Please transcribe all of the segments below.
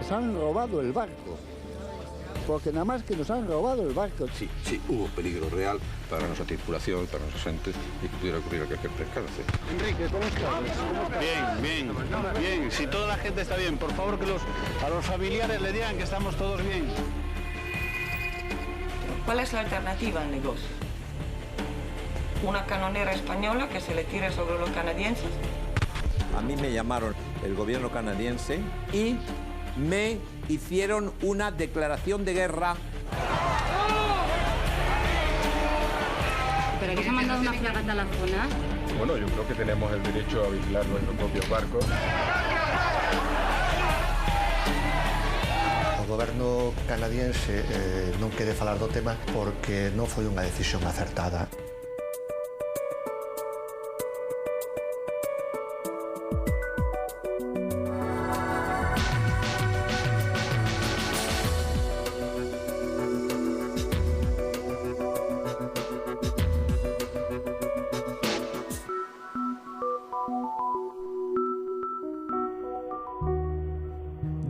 Nos han robado el barco. Porque nada más que nos han robado el barco. Sí, hubo peligro real para nuestra tripulación, para nuestra gente, y que pudiera ocurrir cualquier percance. Enrique, ¿cómo estás? Bien. Si toda la gente está bien, por favor que a los familiares le digan que estamos todos bien. ¿Cuál es la alternativa al negocio? ¿Una canonera española que se le tire sobre los canadienses? A mí me llamaron el gobierno canadiense y me hicieron una declaración de guerra. ¿Pero que se ha mandado una fragata a la zona? Bueno, yo creo que tenemos el derecho a vigilar nuestros propios barcos. O goberno canadiense non quere falar do tema porque non foi unha decisión acertada.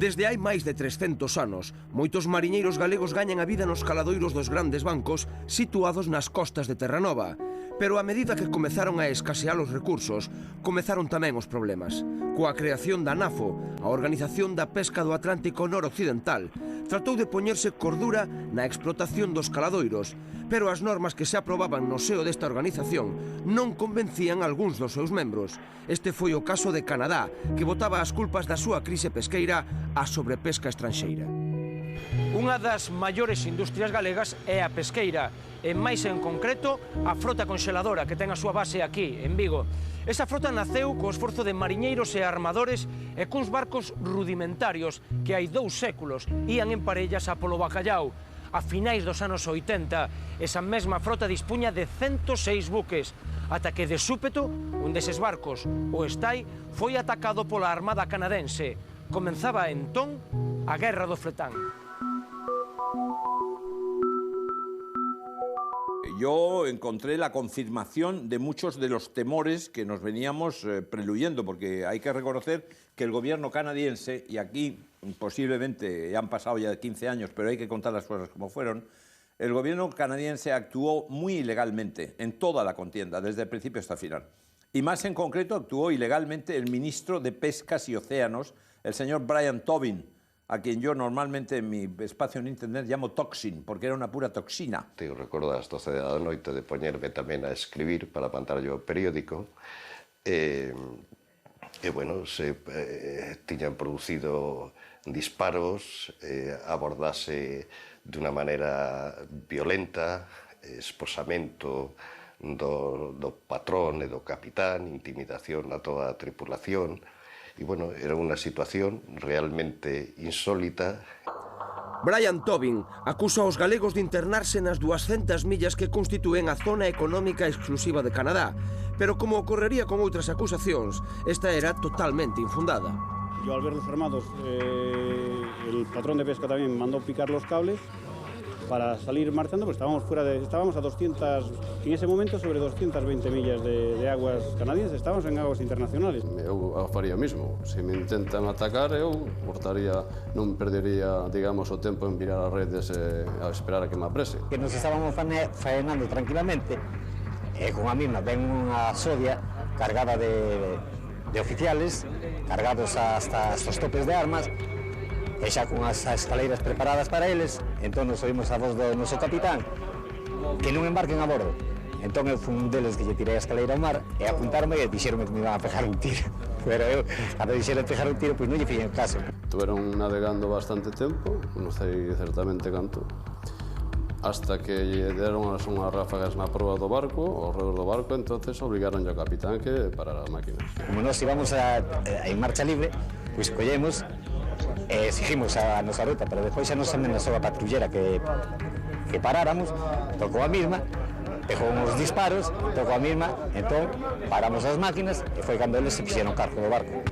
Desde hai máis de 300 anos, moitos mariñeiros galegos gañan a vida nos caladoiros dos grandes bancos situados nas costas de Terranova. Pero a medida que comezaron a escasear os recursos, comezaron tamén os problemas. Coa creación da NAFO, a Organización da Pesca do Atlántico Noroccidental, tratou de poñerse cordura na explotación dos caladoiros, pero as normas que se aprobaban no seo desta organización non convencían algúns dos seus membros. Este foi o caso de Canadá, que botaba as culpas da súa crise pesqueira á sobrepesca estranxeira. Unha das maiores industrias galegas é a pesqueira, e máis en concreto a frota conxeladora que ten a súa base aquí, en Vigo. Esa frota naceu co esforzo de mariñeiros e armadores e cuns barcos rudimentarios que hai 2 séculos ían en parellas a polo bacallau. A finais dos anos 80, esa mesma frota dispuña de 106 buques, ata que de súpeto un deses barcos, o Estai, foi atacado pola Armada canadense. Comenzaba entón a Guerra do Fletán. Yo encontré la confirmación de muchos de los temores que nos veníamos preluyendo, porque hay que reconocer que el gobierno canadiense, y aquí posiblemente ya han pasado ya 15 años, pero hay que contar las cosas como fueron, el gobierno canadiense actuó muy ilegalmente en toda la contienda, desde el principio hasta el final. Y más en concreto actuó ilegalmente el ministro de Pescas y Océanos, el señor Brian Tobin, a quien yo normalmente en mi espacio en internet llamo Toxin, porque era una pura toxina. Eu recordo ás 12 da noite de poñerme tamén a escribir para pantallo periódico, bueno, se tiñan producido disparos, abordase de unha maneira violenta, esposamento do patrón e do capitán, intimidación a toda a tripulación. E, bueno, era unha situación realmente insólita. Brian Tobin acusa aos galegos de internarse nas 200 millas que constitúen a zona económica exclusiva de Canadá, pero como ocorrería con outras acusacións, esta era totalmente infundada. Yo al verlos armados, el patrón de pesca también mandó picar los cables para salir marchando, pues estábamos a 200, en ese momento sobre 220 millas de aguas canadienses, estábamos en aguas internacionales. Eu faría mismo, se me intentan atacar eu non perdería, digamos, o tempo en virar as redes a esperar a que me aprese. Que nos estábamos faenando tranquilamente, e con a misma ven unha sodia cargada de oficiales, cargados hasta os topes de armas, e xa con as escaleiras preparadas para eles, entón nos oímos a voz do noso capitán que non embarquen a bordo. Entón eu fui un deles que lle tirei a escaleira ao mar e apuntaronme e dixeronme que me iban a pegar un tiro. Pero eu, cando dixeron pegar un tiro, pois non lle fixen caso. Estuveron navegando bastante tempo, non sei certamente canto, hasta que lle deron unhas ráfagas na proa do barco, ao redor do barco, entonces obrigaron ao capitán que parara as máquinas. Como nós íbamos en marcha libre, pois collemos e seguimos a nosa ruta, pero despois xa nos amenazou a patrullera que paráramos, tocou a misma, pegou uns disparos, tocou a misma, entón paramos as máquinas e foi cando eles se fixeron cargo do barco.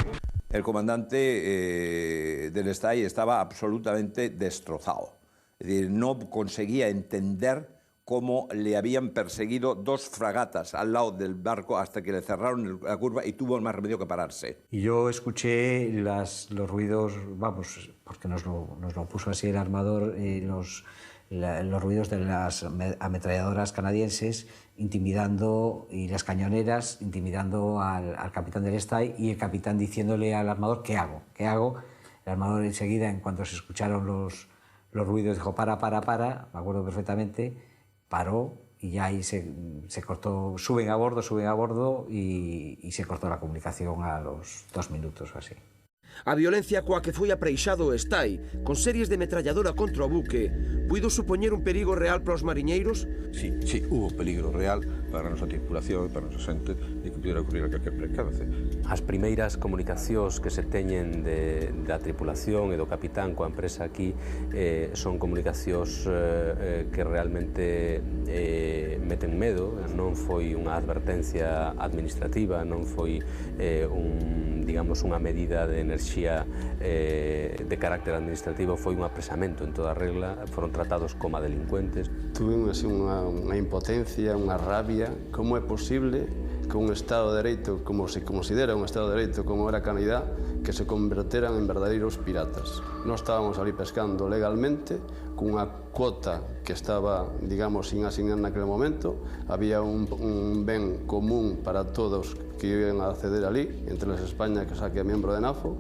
El comandante del Estai estaba absolutamente destrozado. Es decir, no conseguía entender cómo le habían perseguido 2 fragatas al lado del barco hasta que le cerraron la curva y tuvo más remedio que pararse. Y yo escuché los ruidos, vamos, porque nos lo puso así el armador, los ruidos de las ametralladoras canadienses intimidando, y las cañoneras intimidando al capitán del Estay, y el capitán diciéndole al armador: ¿qué hago? ¿Qué hago? El armador enseguida, en cuanto se escucharon los ruidos, dijo: para, me acuerdo perfectamente, paró, y ya ahí se cortó, suben a bordo y se cortó la comunicación a los 2 minutos o así. A violencia coa que foi apreixado o Estay, con series de metralladora contra o buque, puido supoñer un perigo real para os mariñeiros? Sí, hubo peligro real para a nosa tripulación, para a nosa xente, e que pudiera ocurrir a calquer percance. As primeiras comunicacións que se teñen da tripulación e do capitán coa empresa aquí son comunicacións que realmente meten medo. Non foi unha advertencia administrativa, non foi unha medida de enerxía de carácter administrativo, foi un apresamento en toda regla, foron tratados como delincuentes. Tuve unha impotencia, unha rabia. Como é posible que un Estado de Dereito, como se considera un Estado de Dereito como era Canadá, que se converteran en verdadeiros piratas? Nós estábamos ali pescando legalmente, cunha cuota que estaba, digamos, sin asignar naquele momento. Había un ben común para todos que iban a acceder ali, entre eles España, que xa que é membro de NAFO.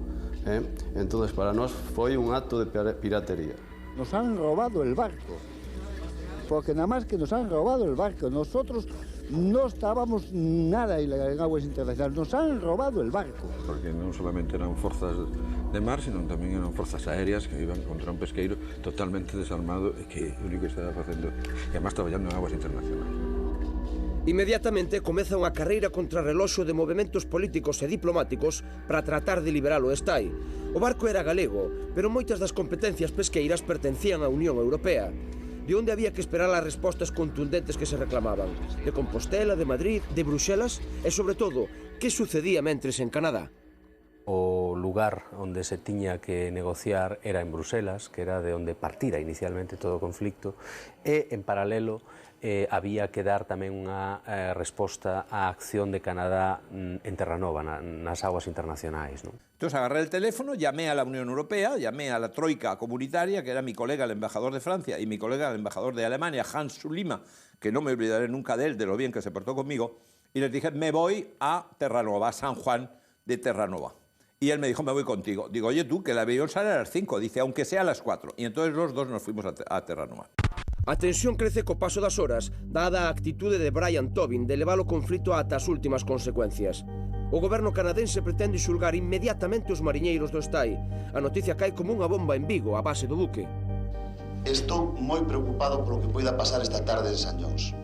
Entón, para nós foi un acto de piratería. Nos han robado el barco, porque nada más que nos han robado el barco. Nosotros no estábamos nada en aguas internacionales, nos han robado el barco. Porque non solamente eran forzas de mar, sino tamén eran forzas aéreas que iban contra un pesqueiro totalmente desarmado e que o único que estaba facendo, e además traballando en aguas internacionales. Inmediatamente comeza unha carreira contra reloxo de movementos políticos e diplomáticos para tratar de liberar o Estay. O barco era galego, pero moitas das competencias pesqueiras pertencían á Unión Europea, de onde había que esperar as respostas contundentes que se reclamaban, de Compostela, de Madrid, de Bruxelas, e, sobre todo, que sucedía mentres en Canadá. O lugar onde se tiña que negociar era en Bruselas, que era de onde partira inicialmente todo o conflicto, e, en paralelo, había que dar tamén unha resposta á acción de Canadá en Terranova, nas aguas internacionais. Entonces agarré el teléfono, llamé a la Unión Europea, llamé a la troika comunitaria, que era mi colega el embajador de Francia y mi colega el embajador de Alemania, Hans Sulima, que no me olvidaré nunca de él, de lo bien que se portó conmigo, y les dije: me voy a Terranova, a San Juan de Terranova. Y él me dijo: me voy contigo. Digo: oye tú, que el avión sale a las 5, dice, aunque sea a las 4. Y entonces los dos nos fuimos a Terranova. A tensión crece co paso das horas, dada a actitude de Brian Tobin de levar o conflito ata as últimas consecuencias. O goberno canadense pretende xulgar inmediatamente os mariñeiros do Estay. A noticia cae como unha bomba en Vigo, a base do buque. Estou moi preocupado polo que poida pasar esta tarde en San Llons.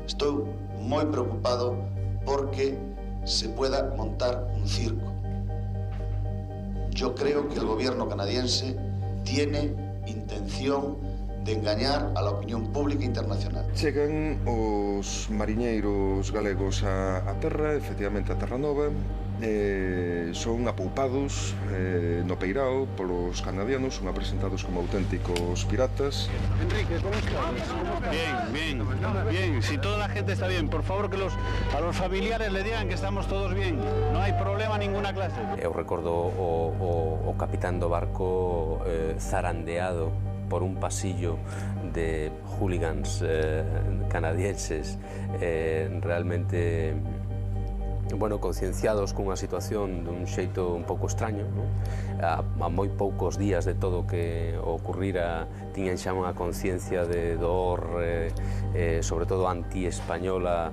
Estou moi preocupado porque se pueda montar un circo. Yo creo que el gobierno canadiense tiene intención de engañar a la opinión pública internacional. Chegan os mariñeiros galegos a terra, efectivamente a Terranova, son apoupados no peirao polos canadianos, son apresentados como auténticos piratas. Enrique, ¿cómo estás? Bien. Si toda la gente está bien, por favor que a los familiares le digan que estamos todos bien. No hay problema ninguna clase. Eu recordo o capitán do barco zarandeado por un pasillo de hooligans canadienses realmente concienciados cunha situación dun xeito un pouco extraño, non? A moi poucos días de todo que ocurrira tiñan xa unha conciencia de dor, sobre todo anti-española,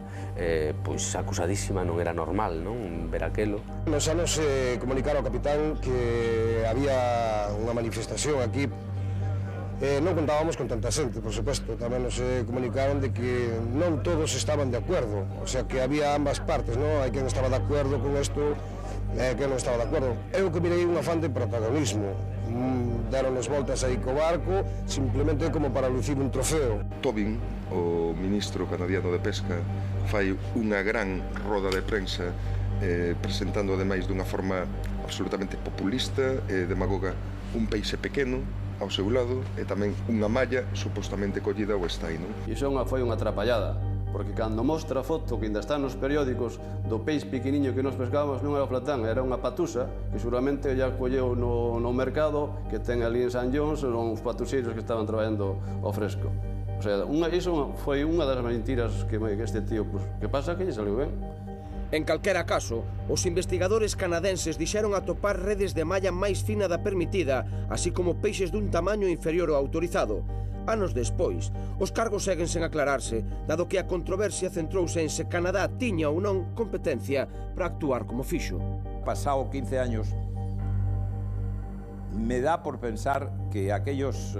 pois acusadísima, non era normal, non? Ver aquelo. Nos anos comunicaron ao capitán que había unha manifestación aquí. Non contábamos con tanta xente, por suposto. Tamén nos comunicaron de que non todos estaban de acuerdo. O sea, que había ambas partes, non? Hai quen estaba de acuerdo con isto e quen non estaba de acuerdo. Eu que mirei un afán de protagonismo. Deronnos voltas aí co barco, simplemente como para lucir un trofeo. Tobin, o ministro canadiano de Pesca, fai unha gran roda de prensa presentando ademais dunha forma absolutamente populista e demagoga un peixe pequeno ao seu lado e tamén unha malla supostamente collida ao estai, non? Iso foi unha atrapallada, porque cando mostra a foto que ainda está nos periódicos do peixe pequeniño que nos pescábamos non era o flatán, era unha patusa que seguramente ya colleu no mercado que ten ali en San Jones, son os patuseiros que estaban traballando ao fresco. O sea, iso foi unha das mentiras que este tío, que pasa que lle saliu ben. En calquera caso, os investigadores canadenses dixeron atopar redes de malla máis fina da permitida, así como peixes dun tamaño inferior ao autorizado. Anos despois, os cargos seguen sen aclararse, dado que a controversia centrouse en se Canadá tiña ou non competencia para actuar como fixo. Pasado 15 años, me da por pensar que aquellos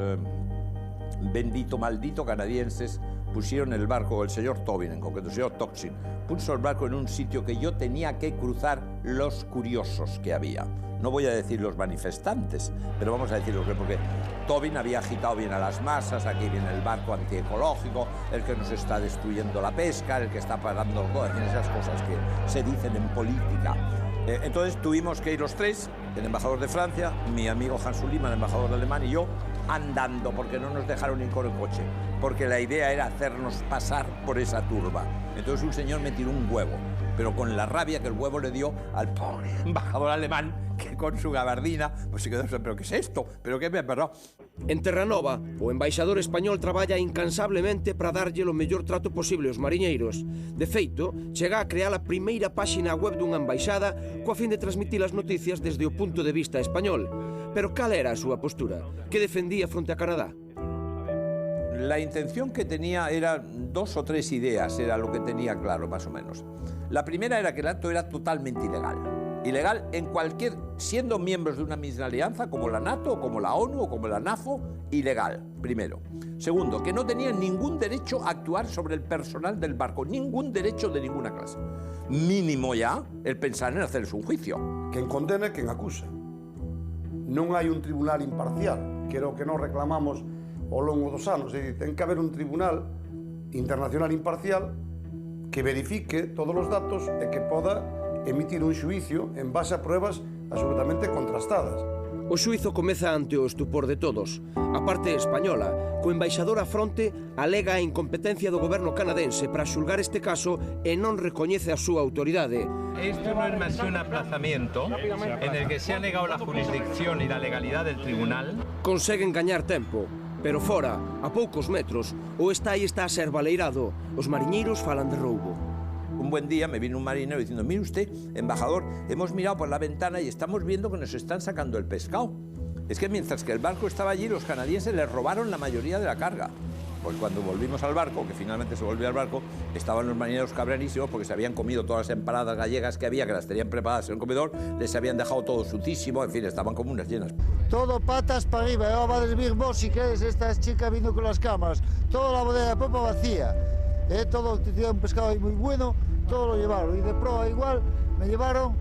maldito canadienses pusieron el barco, el señor Tobin, en concreto el señor Toxin, puso el barco en un sitio que yo tenía que cruzar los curiosos que había. No voy a decir los manifestantes, pero vamos a decirlo, porque Tobin había agitado bien a las masas, aquí viene el barco antiecológico, el que nos está destruyendo la pesca, el que está pagando todas esas cosas que se dicen en política. Entonces tuvimos que ir los tres, el embajador de Francia, mi amigo Hans Ulima, el embajador alemán, y yo, andando, porque no nos dejaron ir con el coche, porque la idea era hacernos pasar por esa turba. Entonces un señor me tiró un huevo, pero con la rabia que el huevo le dio al pobre embajador alemán, que con su gabardina, pues se quedó, ¿pero qué es esto? ¿Pero qué me ha pasado? En Terranova, o embaixador español traballa incansablemente para darlle o mellor trato posible aos mariñeiros. De feito, chega a crear a primeira páxina web dunha embaixada coa fin de transmitir as noticias desde o punto de vista español. Pero cal era a súa postura? Que defendía fronte a Canadá? La intención que tenía era 2 o 3 ideas, era lo que tenía claro, más o menos. La primera era que el acto era totalmente ilegal. Ilegal en cualquier, siendo miembros de una misma alianza, como la NATO, como la ONU o como la NAFO, ilegal, primero. Segundo, que no tenían ningún derecho a actuar sobre el personal del barco, ningún derecho de ninguna clase. Mínimo ya el pensar en hacerles un juicio. Quen condena e quen acusa. Non hai un tribunal imparcial, que era o que nos reclamamos ao longo dos anos. Ten que haber un tribunal internacional imparcial que verifique todos os datos e que poda emitir un xuicio en base a pruebas absolutamente contrastadas. O xuizo comeza ante o estupor de todos. A parte española, co embaixador á fronte, alega a incompetencia do goberno canadense para xulgar este caso e non recoñece a súa autoridade. Esto no es más que un aplazamiento en el que se ha negado la jurisdicción y la legalidad del tribunal. Conseguen gañar tempo, pero fora, a poucos metros, o estai está a ser baleirado. Os mariñeiros falan de roubo. Un buen día me vino un marinero diciendo, mire usted, embajador, hemos mirado por la ventana y estamos viendo que nos están sacando el pescado. Es que mientras que el barco estaba allí, los canadienses les robaron la mayoría de la carga. Pues cuando volvimos al barco, que finalmente se volvió al barco, estaban los marineros cabrerísimos porque se habían comido todas las empanadas gallegas que había, que las tenían preparadas en el comedor, les habían dejado todo sucísimo, en fin, estaban como unas llenas. Todo patas para arriba, ahora va a desvir vos si queréis, esta chica vino con las cámaras, toda la bodega de popa vacía, todo, un pescado ahí muy bueno, todo lo llevaron, y de proa igual me llevaron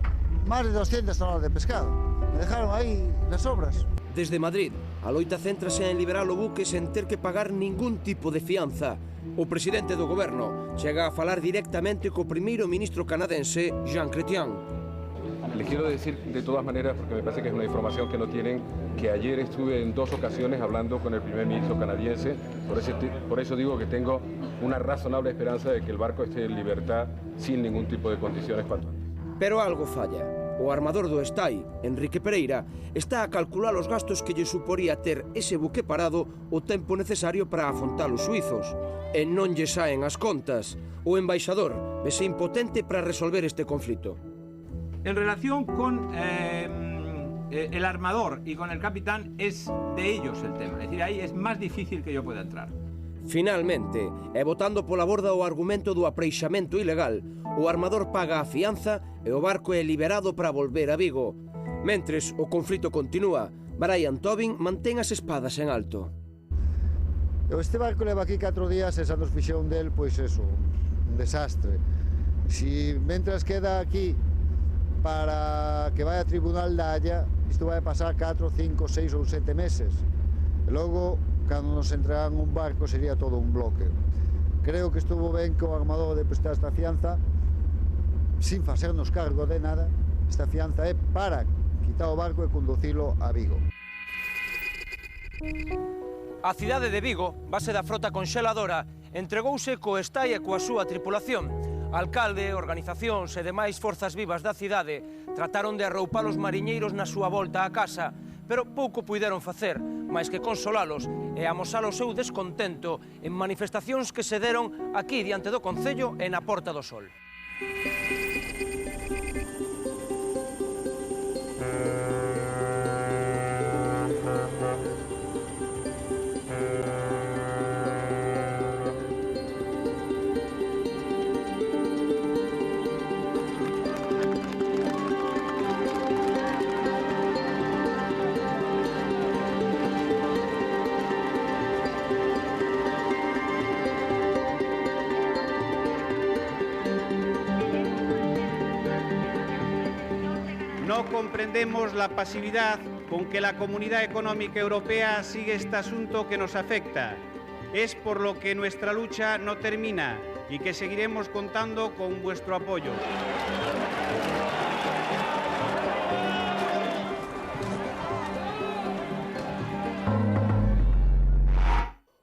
más de 200 toneladas de pescado, me dejaron ahí las obras. Desde Madrid, a loita céntrase en liberar o buque sen ter que pagar ningún tipo de fianza. O presidente do goberno chega a falar directamente co primeiro ministro canadense, Jean Chrétien. Les quiero decir de todas maneras, porque me parece que es una información que no tienen, que ayer estuve en 2 ocasiones hablando con el primer ministro canadiense, por eso digo que tengo una razonable esperanza de que el barco esté en libertad sin ningún tipo de condiciones cuanto antes. Pero algo falla. O armador do Estai, Enrique Pereira, está a calcular os gastos que lle suporía ter ese buque parado o tempo necesario para afrontar os suizos. E non lle saen as contas. O embaixador vese impotente para resolver este conflito. En relación con el armador y con el capitán, es de ellos el tema. Es decir, ahí es más difícil que yo pueda entrar. Finalmente, e botando pola borda o argumento do apreixamento ilegal, o armador paga a fianza e o barco é liberado para volver a Vigo. Mentres o conflito continúa, Brian Tobin mantén as espadas en alto. Este barco leva aquí 4 días e xa nos fixeron del, pois eso, un desastre. Si mentras queda aquí para que vaya a tribunal da Haya, isto vai pasar 4, 5, 6 ou 7 meses. E logo, cando nos entregan un barco, sería todo un bloque. Creo que estuvo ben que o armador de prestar esta fianza, sin facernos cargo de nada. Esta fianza é para quitar o barco e conducilo a Vigo. A cidade de Vigo, base da frota conxeladora, entregouse co Estai e coa súa tripulación. Alcalde, organizacións e demais forzas vivas da cidade trataron de arroupar os mariñeiros na súa volta á casa, pero pouco puideron facer, máis que consolalos e amosar o seu descontento en manifestacións que se deron aquí diante do Concello e na Porta do Sol. No comprendemos la pasividad con que la Comunidad Económica Europea sigue este asunto que nos afecta. Es por lo que nuestra lucha no termina y que seguiremos contando con vuestro apoyo.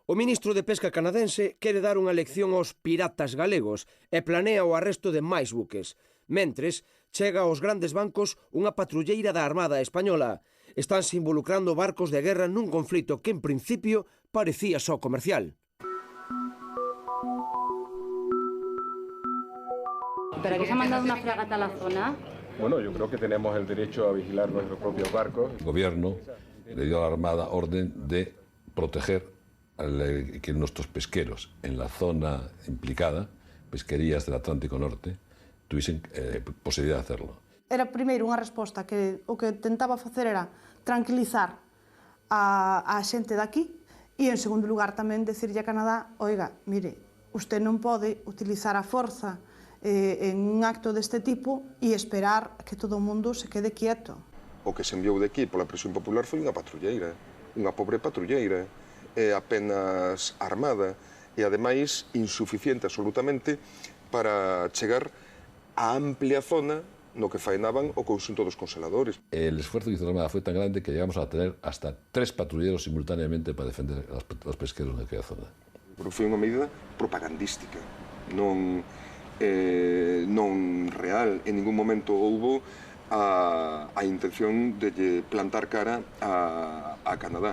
O ministro de Pesca canadense quere dar unha lección aos piratas galegos e planea o arresto de máis buques. Mentres, chega aos grandes bancos unha patrulleira da Armada Española. Estánse involucrando barcos de guerra nun conflito que en principio parecía só comercial. ¿Para qué se ha mandado una fragata a la zona? Bueno, yo creo que tenemos el derecho a vigilar nuestros propios barcos. El gobierno le dio a la Armada orden de proteger que nuestros pesqueros en la zona implicada, pesquerías del Atlántico Norte, tuviesen posibilidad de hacerlo. Era primeiro unha resposta que o que tentaba facer era tranquilizar a xente daqui e, en segundo lugar, tamén decirlle a Canadá, oiga, mire, usted non pode utilizar a forza en un acto deste tipo e esperar que todo o mundo se quede quieto. O que se enviou de aquí pola presión popular foi unha patrulleira, unha pobre patrulleira, apenas armada e, ademais, insuficiente absolutamente para chegar a amplia zona no que faenaban o conxunto dos congeladores. El esfuerzo que hizo la Armada fue tan grande que llegamos a tener hasta 3 patrulleros simultáneamente para defender a los pesqueros de aquella zona. Pero foi unha medida propagandística, non real. En ningún momento houbo a intención de plantar cara a Canadá.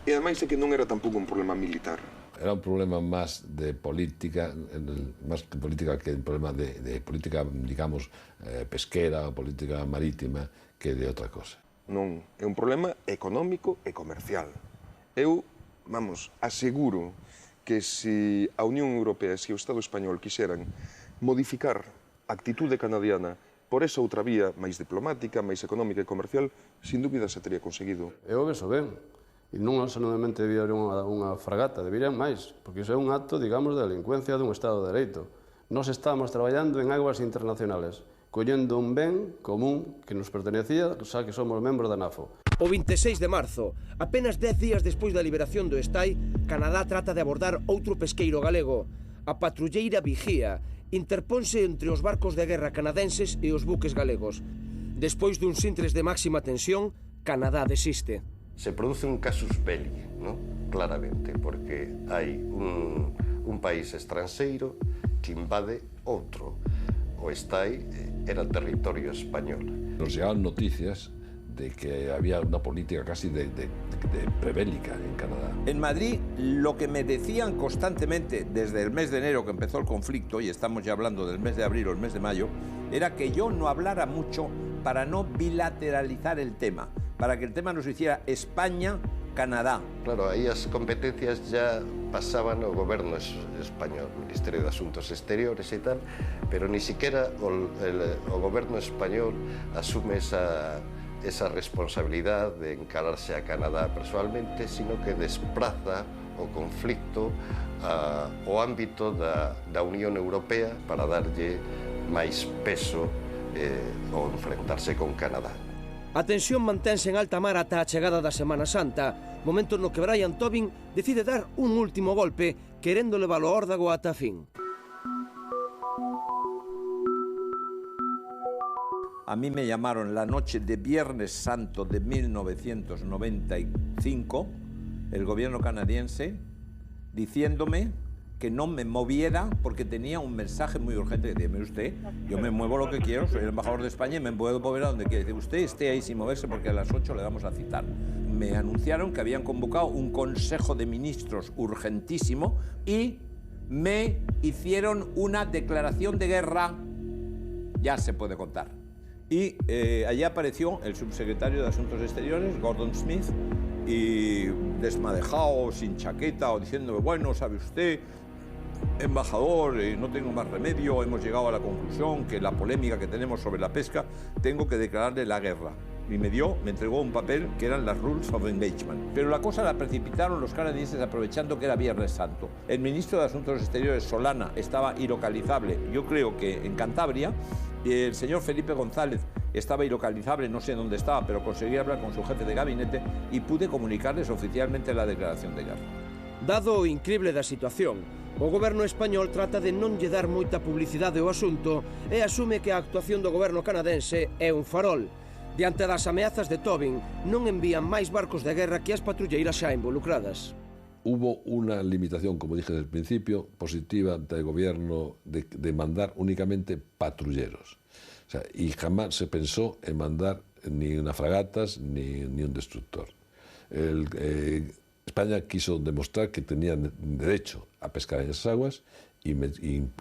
E ademais é que non era tampouco un problema militar. Era un problema más de política, que un problema de política, digamos, pesquera, política marítima, que de outra cosa. Non, é un problema económico e comercial. Eu, aseguro que se a Unión Europea e se o Estado español quixeran modificar a actitude canadiana por esa outra vía máis diplomática, máis económica e comercial, sin dúbida se teria conseguido. Eu penso ben. E non solamente debía haber unha fragata, deberían máis, porque iso é un acto, digamos, de delincuencia dun Estado de Dereito. Nós estamos traballando en aguas internacionales, collendo un ben común que nos pertenecía, xa que somos membros da NAFO. O 26 de marzo, apenas 10 días despois da liberación do Estai, Canadá trata de abordar outro pesqueiro galego. A patrulleira Vigía interponse entre os barcos de guerra canadenses e os buques galegos. Despois duns intres de máxima tensión, Canadá desiste. Se produce un casus belli, ¿no? Claramente, porque hai un país estranxeiro que invade outro. O Estai era territorio español. Nos llegaban noticias de que había una política casi de prebélica en Canadá. En Madrid, lo que me decían constantemente desde el mes de enero que empezó el conflicto, y estamos ya hablando del mes de abril o el mes de mayo, era que yo no hablara mucho para no bilateralizar el tema, para que el tema nos hiciera España-Canadá. Claro, aí as competencias ya pasaban ao goberno español, Ministerio de Asuntos Exteriores e tal, pero ni siquiera o goberno español asume esa responsabilidad de encararse a Canadá personalmente, sino que despraza o conflicto ao ámbito da Unión Europea para darlle máis peso ao enfrentarse con Canadá. A tensión mantense en alta mar ata a chegada da Semana Santa, momento no que Brian Tobin decide dar un último golpe, querendo levar o órdago ata a fin. A mí me llamaron la noche de Viernes Santo de 1995 el gobierno canadiense diciéndome que no me moviera porque tenía un mensaje muy urgente. Decía, mire usted, yo me muevo lo que quiero, soy el embajador de España y me puedo mover a donde quiera. Dice, usted esté ahí sin moverse porque a las 8 le vamos a citar. Me anunciaron que habían convocado un consejo de ministros urgentísimo y me hicieron una declaración de guerra, ya se puede contar. Y allí apareció el subsecretario de Asuntos Exteriores, Gordon Smith, y desmadejado, sin chaqueta, o diciéndome, bueno, sabe usted, embajador, no tengo más remedio, hemos llegado a la conclusión que la polémica que tenemos sobre la pesca, tengo que declararle la guerra. Y me entregó un papel que eran las Rules of Engagement. Pero la cosa la precipitaron los canadienses aprovechando que era Viernes Santo. El ministro de Asuntos Exteriores, Solana, estaba ilocalizable, yo creo que en Cantabria. El señor Felipe González estaba ilocalizable, no sé dónde estaba, pero conseguí hablar con su jefe de gabinete y pude comunicarles oficialmente la declaración de guerra. Dado o incrible da situación, o goberno español trata de non lle dar moita publicidade ao asunto e asume que a actuación do goberno canadense é un farol. Diante das ameazas de Tobin, non envían máis barcos de guerra que as patrulleiras xa involucradas. Hubo una limitación, como dije desde el principio, positiva del gobierno de mandar únicamente patrulleros. O sea, y jamás se pensó en mandar ni unas fragatas ni un destructor. España quiso demostrar que tenían derecho a pescar en esas aguas y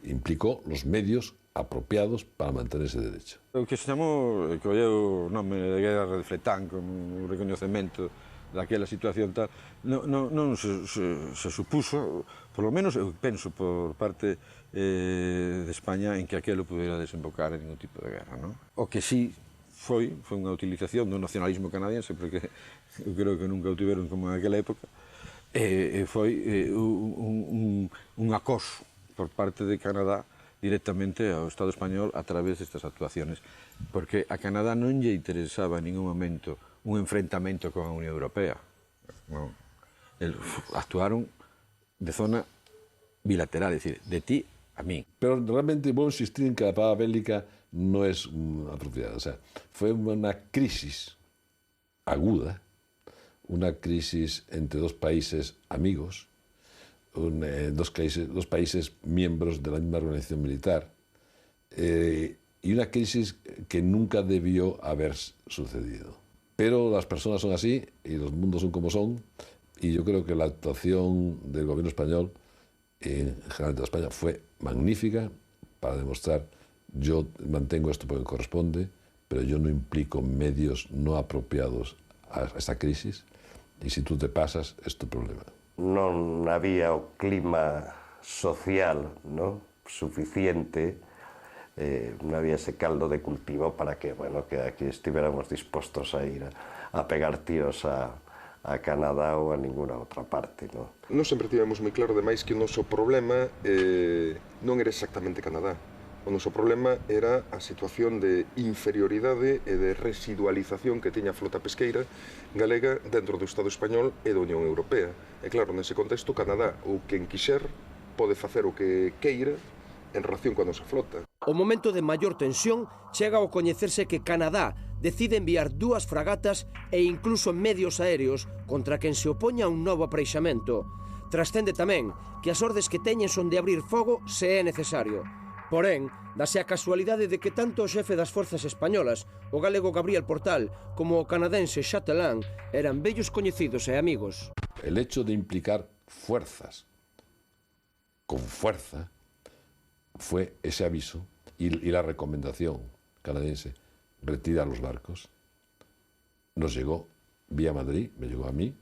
implicó los medios apropiados para manter ese derecho. O que chamou, que o nome de guerra de Fletán como un reconocemento daquela situación tal, non se supuso, por lo menos eu penso por parte de España, en que aquelo pudera desembocar en ningún tipo de guerra, non? O que sí foi unha utilización do nacionalismo canadiense, porque eu creo que nunca o tiveron como en aquela época, foi un acoso por parte de Canadá directamente ao Estado español a través destas actuaciones, porque a Canadá non lle interesaba en ningún momento un enfrentamento con a Unión Europea. No. Actuaron de zona bilateral, es decir, de ti a mí. Pero realmente voy a insistir en que la palabra bélica no es apropiada. O sea, fue una crisis aguda, una crisis entre dos países amigos, dos países miembros de la misma organización militar, y una crisis que nunca debió haber sucedido. Pero las personas son así y los mundos son como son, y yo creo que la actuación del gobierno español, en general de España, fue magnífica para demostrar, yo mantengo esto porque corresponde, pero yo no implico medios no apropiados a esta crisis, y si tú te pasas, es tu problema. Non había o clima social, ¿no?, suficiente, non había ese caldo de cultivo para que, bueno, que aquí estuviéramos dispostos a ir a pegar tíos a Canadá ou a ninguna outra parte, ¿no? Non sempre tivemos moi claro, demais, que o noso problema non era exactamente Canadá. O noso problema era a situación de inferioridade e de residualización que tiña a flota pesqueira galega dentro do Estado español e da Unión Europea. E claro, nese contexto, Canadá ou quen quixer pode facer o que queira en relación coa nosa flota. O momento de maior tensión chega ao coñecerse que Canadá decide enviar 2 fragatas e incluso medios aéreos contra quen se opoña a un novo apreixamento. Trascende tamén que as ordes que teñen son de abrir fogo se é necesario. Porén, dase a casualidade de que tanto o xefe das forzas españolas, o galego Gabriel Portal, como o canadense Chatelain, eran vellos coñecidos e amigos. El hecho de implicar fuerzas con fuerza fue ese aviso y la recomendación canadiense, retirar los barcos. Nos llegó vía Madrid, me llegó a mí,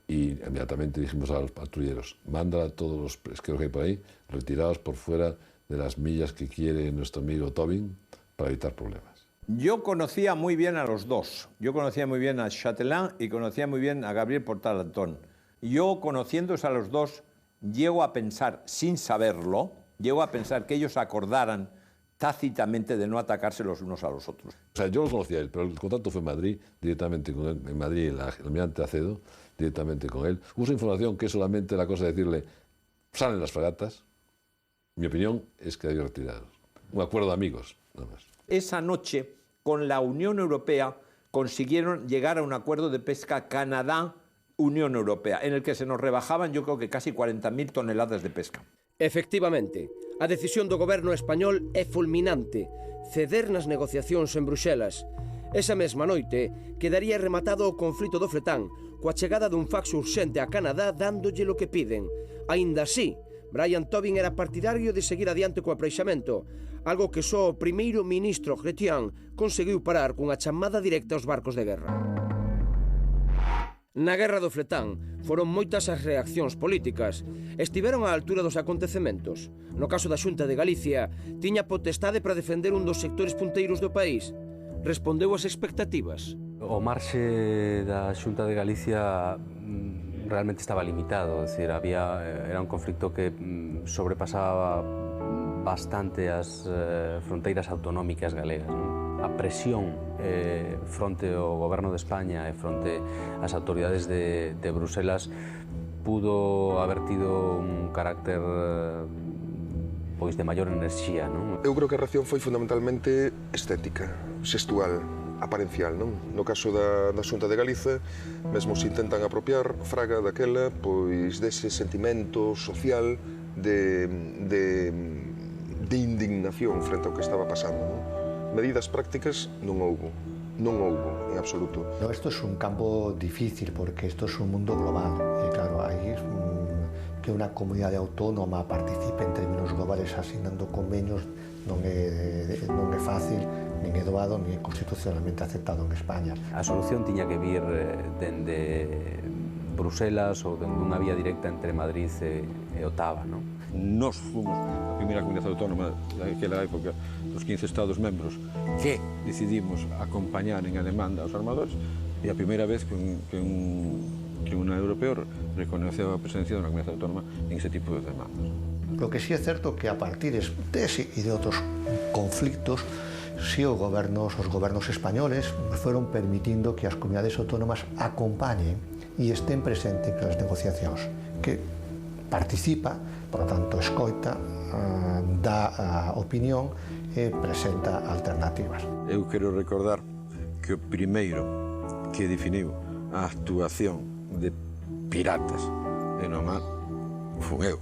y inmediatamente dijimos a los patrulleros, manda a todos los pesqueros que hay por ahí, retirados por fuera de las millas que quiere nuestro amigo Tobin para evitar problemas. Yo conocía muy bien a los dos. Yo conocía muy bien a Chatelain y conocía muy bien a Gabriel Portal Antón. Yo, conociéndose a los dos, llego a pensar, sin saberlo, llego a pensar que ellos acordaran tácitamente de no atacarse los unos a los otros. O sea, yo los conocía a él, pero el contacto fue en Madrid, directamente con él, en Madrid, el almirante Acedo, directamente con él. Usa información que es solamente la cosa de decirle, salen las fragatas. Mi opinión es que debió retirarlos. Un acuerdo de amigos, nada más. Esa noche, con la Unión Europea, consiguieron llegar a un acuerdo de pesca Canadá, Unión Europea, en el que se nos rebajaban yo creo que casi 40.000 toneladas de pesca. Efectivamente, a decisión do goberno español é fulminante, ceder nas negociacións en Bruxelas. Esa mesma noite quedaría rematado o conflito do fretán coa chegada dun fax urxente a Canadá dándolle lo que piden. Aínda así, Brian Tobin era partidario de seguir adiante co apreixamento, algo que só o primeiro ministro Chrétien conseguiu parar cunha chamada directa aos barcos de guerra. Na Guerra do Fletán foron moitas as reaccións políticas. Estiveron á altura dos acontecementos. No caso da Xunta de Galicia, tiña potestade para defender un dos sectores punteiros do país. Respondeu ás expectativas. O marxe da Xunta de Galicia realmente estaba limitado, é dicir, era un conflicto que sobrepasaba bastante as fronteiras autonómicas galegas, non? A presión fronte ao goberno de España e fronte ás autoridades de Bruselas pudo haber tido un carácter pois de maior enerxía, non? Eu creo que a reacción foi fundamentalmente estética, sexual, aparencial, non? No caso da Xunta de Galiza, mesmo se intentan apropiar fraga daquela, pois dese sentimento social de indignación frente ao que estaba pasando, non? Medidas prácticas non houbo en absoluto. Esto es un campo difícil porque esto es un mundo global y claro, ahí que una comunidad autónoma participe en términos globales asignando convenios non é fácil, nin é doado, nin é constitucionalmente aceptado en España. A solución tiña que vir dende Bruselas ou dende unha vía directa entre Madrid e Ottawa, non? Nós fomos a primeira comunidade autónoma daquela época dos 15 Estados membros que decidimos acompañar en a demanda aos armadores e a primeira vez que un europeo reconoceu a presencia de unha comunidade autónoma en ese tipo de demandas. Lo que sí es cierto que a partir de ese y de otros conflictos sí os gobiernos españoles fueron permitindo que as comunidades autónomas acompañen e estén presentes en as negociacións, que participa, por lo tanto escoita, dá opinión e presenta alternativas. Eu quero recordar que o primeiro que definiu a actuación de piratas en o mar foi eu.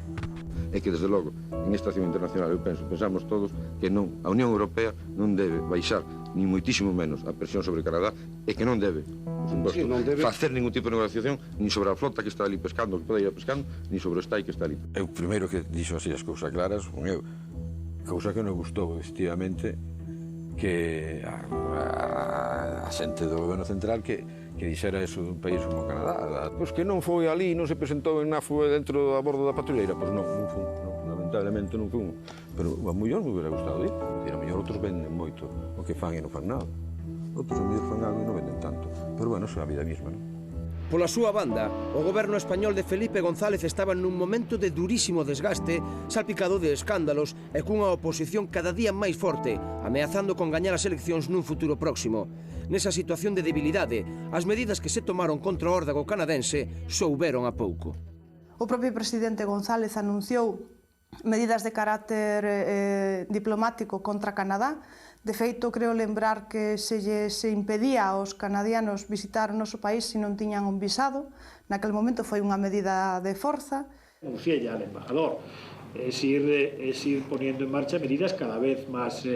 É que, desde logo, en esta acción internacional, pensamos todos que non, a Unión Europea non debe baixar, ni moitísimo menos, a presión sobre Canadá, e que non debe, por suposto, facer ningún tipo de negociación, ni sobre a flota que está ali pescando, que pode ir pescando, ni sobre o STAI que está ali. Eu primeiro que dixo así as cousas claras, con eu, cousa que non gustou, efectivamente, que a xente do goberno central que dixera eso dun país como Canadá, pois que non foi ali, non se presentou en NAFO dentro a bordo da patrulleira, pois non foi, lamentablemente non foi, pero a mellor me hubiera gustado ir, a mellor outros venden moito o que fan e non fan nada, outros a mellor fan algo e non venden tanto, pero bueno, eso é a vida mesma, non? Pola súa banda, o goberno español de Felipe González estaba nun momento de durísimo desgaste, salpicado de escándalos e cunha oposición cada día máis forte, ameazando con gañar as eleccións nun futuro próximo. Nesa situación de debilidade, as medidas que se tomaron contra o órdago canadense souberon a pouco. O propio presidente González anunciou medidas de carácter diplomático contra Canadá. De feito, creo lembrar que se impedía aos canadianos visitar o noso país se non tiñan un visado. Naquel momento foi unha medida de forza. Anuncié ya al embajador, es ir poniendo en marcha medidas cada vez más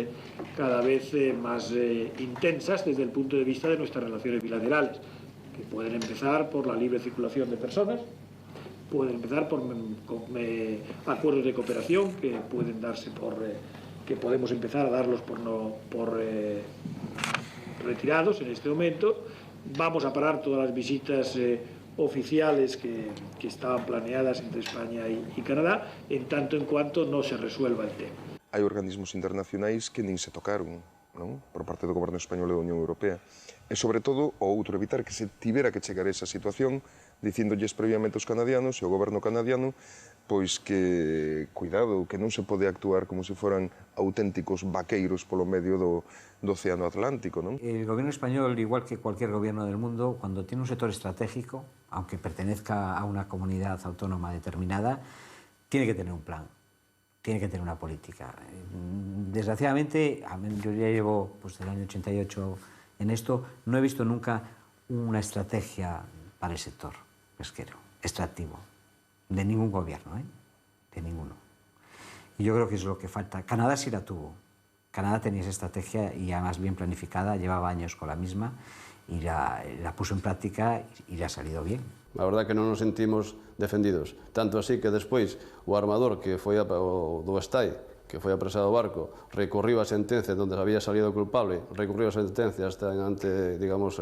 intensas desde el punto de vista de nuestras relaciones bilaterales, que pueden empezar por la libre circulación de personas, pueden empezar por acuerdos de cooperación que pueden darse que podemos empezar a darlos por retirados en este momento. Vamos a parar todas las visitas oficiales que estaban planeadas entre España y Canadá, en tanto en cuanto no se resuelva el tema. Hai organismos internacionais que nin se tocaron, non? Por parte do goberno español e da Unión Europea. E, sobre todo, o outro, evitar que se tivera que chegar a esa situación dicíndolles previamente aos canadianos e ao goberno canadiano pois que, cuidado, que non se pode actuar como se foran auténticos vaqueiros polo medio do Océano Atlántico, non? El gobierno español, igual que cualquier gobierno del mundo, cuando tiene un sector estratégico, aunque pertenezca a una comunidad autónoma determinada, tiene que tener un plan, tiene que tener una política. Desgraciadamente, yo ya llevo desde el año 88 en esto, no he visto nunca una estrategia para el sector. pesquero, extractivo, de ningún gobierno, de ninguno. Y yo creo que es lo que falta. Canadá sí la tuvo. Canadá tenía esa estrategia y además bien planificada, llevaba años con la misma y la puso en práctica y le ha salido bien. A verdad que non nos sentimos defendidos. Tanto así que despois o armador que foi do Estai, que foi apresado ao barco, recorriu a sentencia onde había salido culpable, recorriu a sentencia hasta ante, digamos,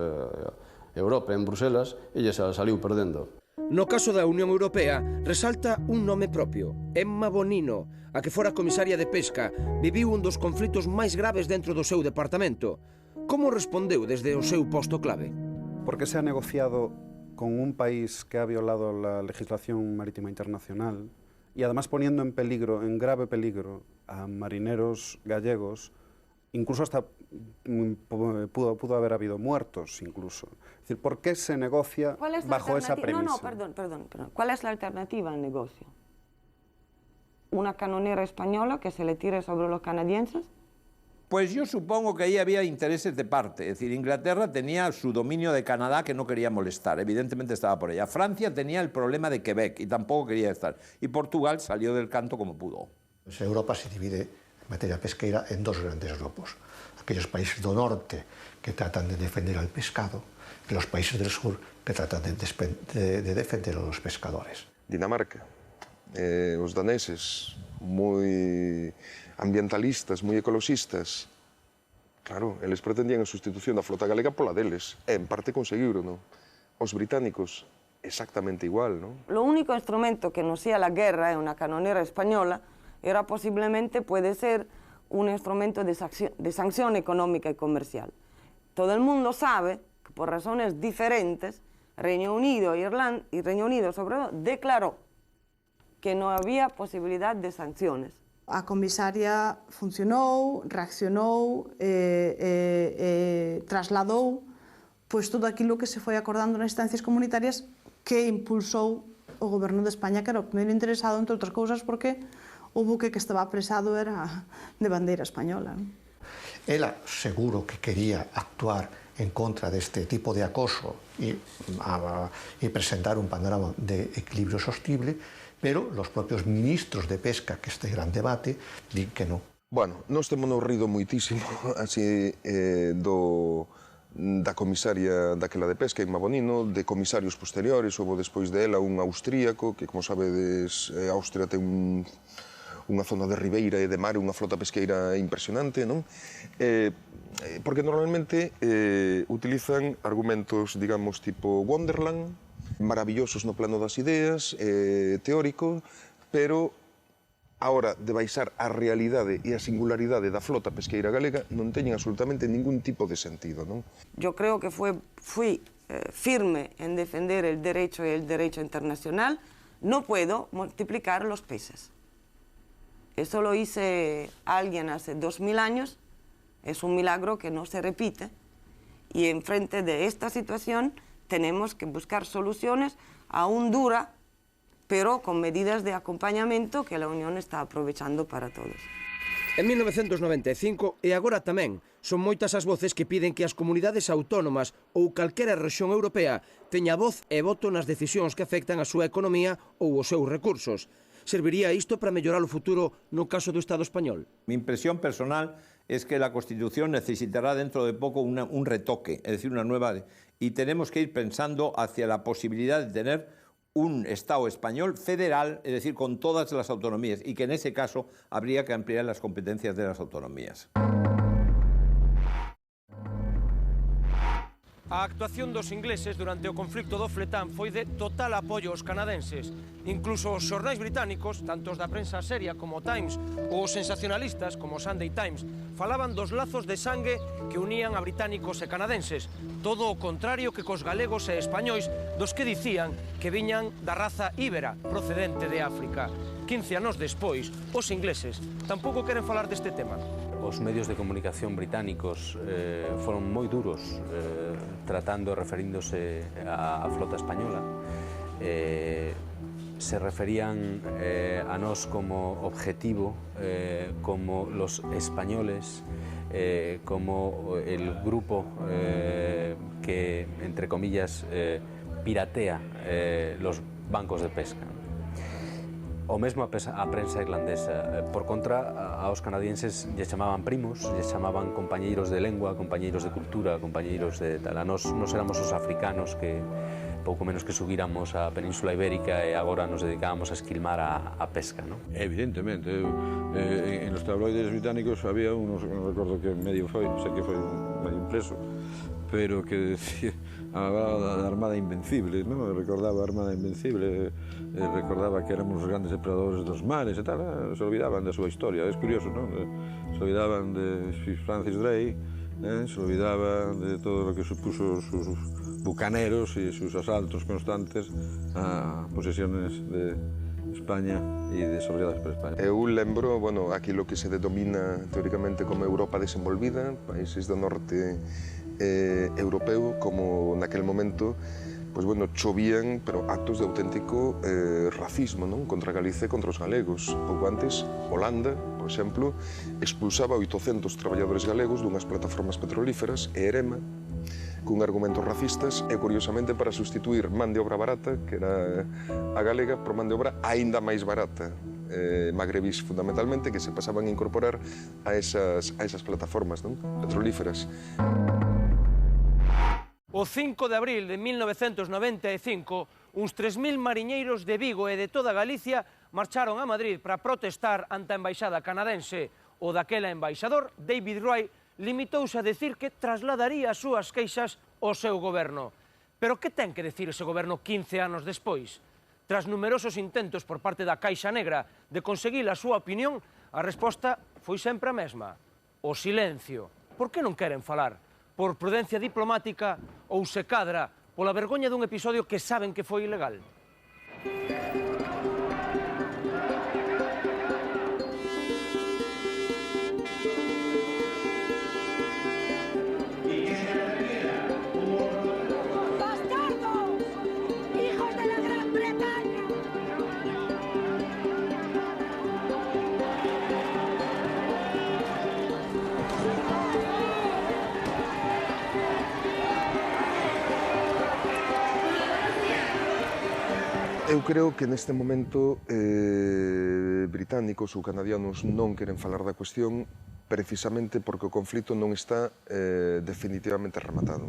Europa, en Bruselas, e lle saliu perdendo. No caso da Unión Europea, resalta un nome propio, Emma Bonino, a que fora comisaria de pesca, viviu un dos conflitos máis graves dentro do seu departamento. Como respondeu desde o seu posto clave? Porque se ha negociado con un país que ha violado la legislación marítima internacional y además poniendo en peligro, en grave peligro, a marineros gallegos, incluso hasta pudo haber habido muertos incluso. Es decir, ¿por qué se negocia bajo esa premisa? No, perdón. ¿Cuál es la alternativa al negocio? ¿Una canonera española que se le tire sobre los canadienses? Pues yo supongo que ahí había intereses de parte. Es decir, Inglaterra tenía su dominio de Canadá que no quería molestar, evidentemente estaba por allá. Francia tenía el problema de Quebec y tampoco quería estar. Y Portugal salió del canto como pudo. Pues Europa se divide en materia pesquera en dos grandes grupos. Aquellos países del norte que tratan de defender al pescado y los países del sur que tratan de defender a los pescadores. Dinamarca, os daneses, moi ambientalistas, moi ecologistas, claro, eles pretendían a sustitución da flota galega pola deles, e en parte conseguiron, non? Os británicos, exactamente igual, non? Lo único instrumento que no sea la guerra en una canonera española era posiblemente, puede ser, un instrumento de sanción económica y comercial. Todo el mundo sabe que por razones diferentes, Reino Unido y Reino Unido sobre todo, declaró que no había posibilidad de sanciones. A comisaria funcionou, reaccionou, trasladou pois todo aquilo que se foi acordando nas instancias comunitarias que impulsou o goberno de España, que era o primeiro interesado, entre outras cousas, porque o buque que estaba apresado era de bandeira española. Ela seguro que quería actuar en contra deste tipo de acoso y presentar un panorama de equilibrio sostible, pero los propios ministros de pesca que este gran debate din que non. Bueno, nós temos rido moitísimo así da comisaria daquela de pesca, Emma Bonino, de comisarios posteriores, houve despois dela un austríaco, que como sabedes, Austria ten unha zona de ribeira e de mar, unha flota pesqueira impresionante, non? Porque normalmente utilizan argumentos, digamos, tipo Wonderland, maravillosos no plano das ideas, teórico, pero a hora de baixar a realidade e a singularidade da flota pesqueira galega non teñen absolutamente ningún tipo de sentido, non? Yo creo que fui firme en defender el derecho y el derecho internacional. No puedo multiplicar los peces. Eso lo hice alguien hace 2000 años, es un milagro que no se repite, y enfrente de esta situación tenemos que buscar soluciones aún duras, pero con medidas de acompañamiento que la Unión está aprovechando para todos. En 1995, e agora tamén, son moitas as voces que piden que as comunidades autónomas ou calquera rexión europea teña voz e voto nas decisións que afectan a súa economía ou os seus recursos. Serviría isto para mellorar o futuro no caso do Estado español? Mi impresión personal es que la Constitución necesitará dentro de poco un retoque, es decir, una nueva... Y tenemos que ir pensando hacia la posibilidad de tener un Estado español federal, es decir, con todas las autonomías, y que en ese caso habría que ampliar las competencias de las autonomías. A actuación dos ingleses durante o conflicto do Fletán foi de total apoio aos canadenses. Incluso os xornais británicos, tanto os da prensa seria como o Times, ou os sensacionalistas como o Sunday Times, falaban dos lazos de sangue que unían a británicos e canadenses. Todo o contrario que cos galegos e españois, dos que dicían que viñan da raza íbera, procedente de África. 15 anos despois, os ingleses tampouco queren falar deste tema. Os medios de comunicación británicos foron moi duros referíndose á flota española. Se referían a nós como objetivo, como los españoles, como el grupo que, entre comillas, piratea los bancos de pesca. O mesmo a prensa irlandesa. Por contra, aos canadienses lle chamaban primos, lle chamaban compañeiros de lengua, compañeiros de cultura, compañeiros de tal. Nos éramos os africanos que pouco menos que subíramos a Península Ibérica e agora nos dedicábamos a esquilmar a pesca, non? Evidentemente, en los tabloides británicos había unos, non recordo que medio foi, sei que foi medio impreso, pero que decía, hablaba da Armada Invencible, non? Recordaba a Armada Invencible, recordaba que éramos os grandes depredadores dos mares e tal, se olvidaban da súa historia, é curioso, non? Se olvidaban de Francis Drake, se olvidaban de todo o que supuso sus bucaneros e sus asaltos constantes a posesiones de España e desarrolladas por España. Eu lembro, bueno, aquilo que se denomina teóricamente como Europa desenvolvida, países do norte europeo, como naquel momento, pois, bueno, chovían, pero actos de auténtico racismo, non? Contra Galicia e contra os galegos. Pouco antes, Holanda, por exemplo, expulsaba 800 traballadores galegos dunhas plataformas petrolíferas e Erema, cun argumentos racistas e, curiosamente, para sustituir man de obra barata, que era a galega, por man de obra aínda máis barata, magrebís fundamentalmente, que se pasaban a incorporar a esas plataformas, non? Petrolíferas. O 5 de abril de 1995, uns 3.000 mariñeiros de Vigo e de toda Galicia marcharon a Madrid para protestar ante a embaixada canadense. O daquela embaixador, David Roy, limitouse a decir que trasladaría as súas queixas ao seu goberno. Pero que ten que decir ese goberno 15 anos despois? Tras numerosos intentos por parte da Caixa Negra de conseguir a súa opinión, a resposta foi sempre a mesma: o silencio. Por que non queren falar? Por prudencia diplomática ou se cadra pola vergoña dun episodio que saben que foi ilegal? Eu creo que neste momento británicos ou canadianos non queren falar da cuestión precisamente porque o conflito non está definitivamente rematado.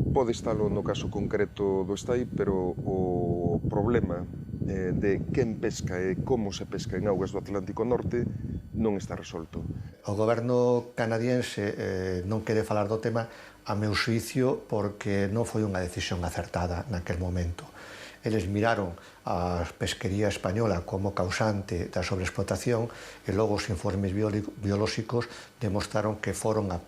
Pode estalo no caso concreto do Estai, pero o problema de quen pesca e como se pesca en augas do Atlántico Norte non está resolto. O goberno canadiense non quere falar do tema, a meu xuicio, porque non foi unha decisión acertada naquel momento. Eles miraron a pesquería española como causante da sobreexplotación e logo os informes biolóxicos demostraron que foron a